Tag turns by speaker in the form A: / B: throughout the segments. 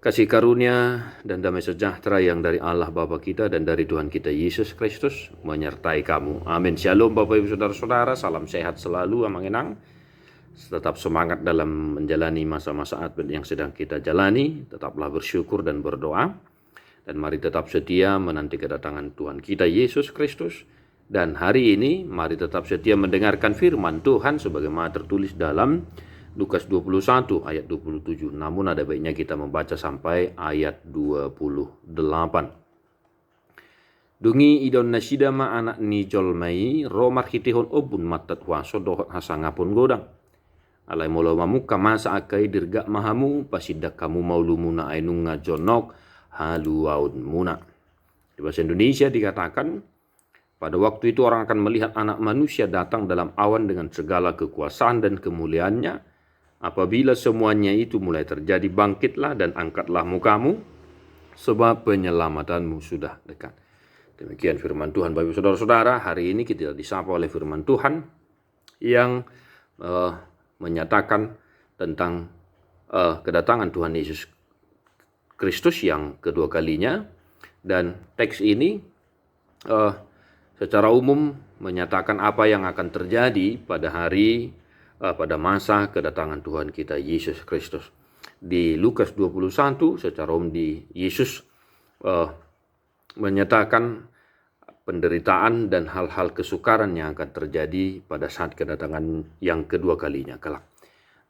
A: Kasih karunia dan damai sejahtera yang dari Allah Bapa kita dan dari Tuhan kita Yesus Kristus menyertai kamu. Amin. Shalom Bapak Ibu Saudara-saudara, salam sehat selalu, amangenang. Tetap semangat dalam menjalani masa-masa Advent yang sedang kita jalani. Tetaplah bersyukur dan berdoa. Dan mari tetap setia menanti kedatangan Tuhan kita Yesus Kristus. Dan hari ini mari tetap setia mendengarkan firman Tuhan sebagaimana tertulis dalam Lukas 21 ayat 27. Namun ada baiknya kita membaca sampai ayat 28. Dungi idon nasidama anak ni jolmai romar hitihon obun matat waso dohot hasangapun godang. Alai molo mamuka masa akai dirga mahamu pasidak kamu maulumuna ainung ngajonok haluaun muna. Di bahasa Indonesia dikatakan, pada waktu itu orang akan melihat anak manusia datang dalam awan dengan segala kekuasaan dan kemuliaannya. Apabila semuanya itu mulai terjadi, bangkitlah dan angkatlah mukamu, sebab penyelamatanmu sudah dekat. Demikian firman Tuhan. Bapak saudara-saudara, hari ini kita disapa oleh firman Tuhan yang menyatakan tentang kedatangan Tuhan Yesus Kristus yang kedua kalinya. Dan teks ini secara umum menyatakan apa yang akan terjadi pada masa kedatangan Tuhan kita Yesus Kristus. Di Lukas 21 secara umum Yesus menyatakan penderitaan dan hal-hal kesukaran yang akan terjadi pada saat kedatangan yang kedua kalinya kelak.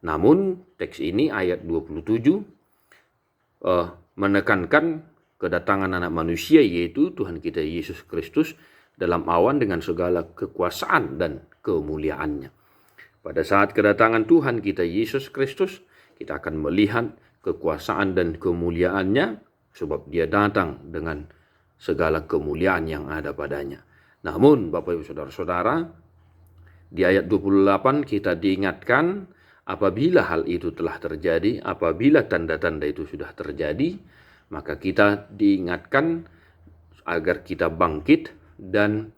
A: Namun teks ini ayat 27 menekankan kedatangan anak manusia, yaitu Tuhan kita Yesus Kristus dalam awan dengan segala kekuasaan dan kemuliaannya. Pada saat kedatangan Tuhan kita Yesus Kristus, kita akan melihat kekuasaan dan kemuliaannya, sebab dia datang dengan segala kemuliaan yang ada padanya. Namun Bapak Ibu Saudara-saudara, di ayat 28 kita diingatkan apabila hal itu telah terjadi, apabila tanda-tanda itu sudah terjadi, maka kita diingatkan agar kita bangkit dan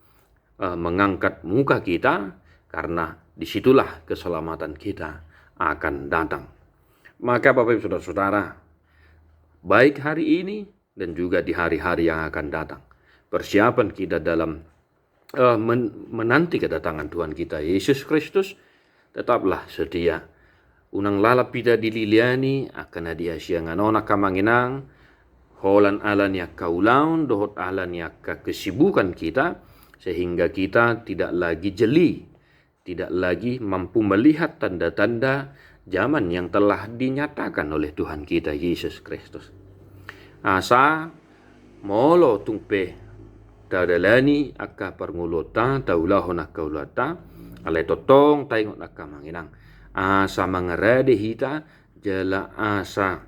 A: mengangkat muka kita, karena disitulah keselamatan kita akan datang. Maka Bapak Ibu Saudara-saudara, baik hari ini dan juga di hari-hari yang akan datang, persiapan kita dalam menanti kedatangan Tuhan kita Yesus Kristus, tetaplah setia. Unang lalap pita dililiani akan dia sianganona kamanginang, holan alan ya kaulaun, dohot alan ya kesibukan kita, sehingga kita tidak lagi jeli, tidak lagi mampu melihat tanda-tanda zaman yang telah dinyatakan oleh Tuhan kita Yesus Kristus. Asa molo tungpe dadalani akka perngulota taulahon akka ulata alai totong taingot akka manginang. Asa mangerade hita jala asa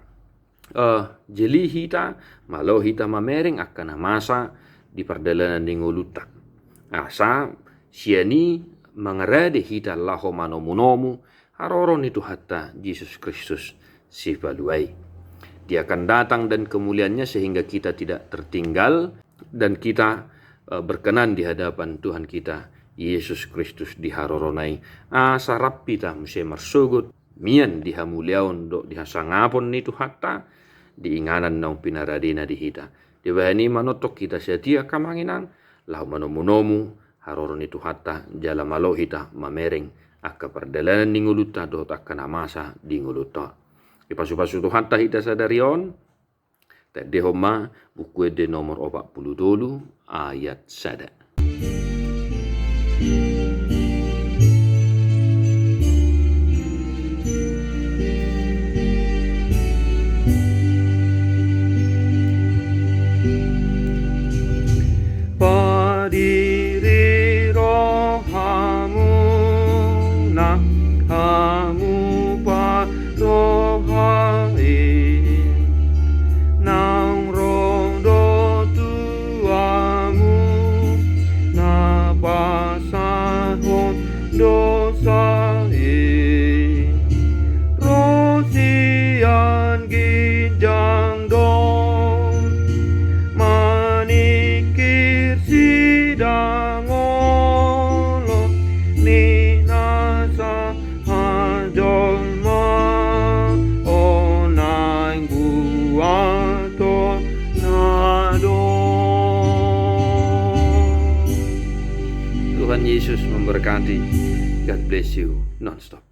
A: jeli hita malo hita mamereng akan masa di perdalanan dinguluta. Asa siani mengerade hita laho manomunomu haroron itu hatta Yesus Kristus si baluai. Dia akan datang dan kemuliaannya sehingga kita tidak tertinggal dan kita berkenan di hadapan Tuhan kita Yesus Kristus di haroronai. Sarap pita muse marsugut mian dihamuliaon do dihasangapon itu hatta diinganan naung pinaradina di hita. Di bahani manotok kita setia kamanginang lahu manomunomu haroron itu hatta jala malo hita mamereng akka perdalanan ninguluta dot akka namasa dinguluta. Ipasu-pasu tu hatta hita sadarion tak dehoma buku de nomor 42 ayat sada.
B: Jolma onai buah
A: Tuhan Yesus memberkati. God bless you non-stop.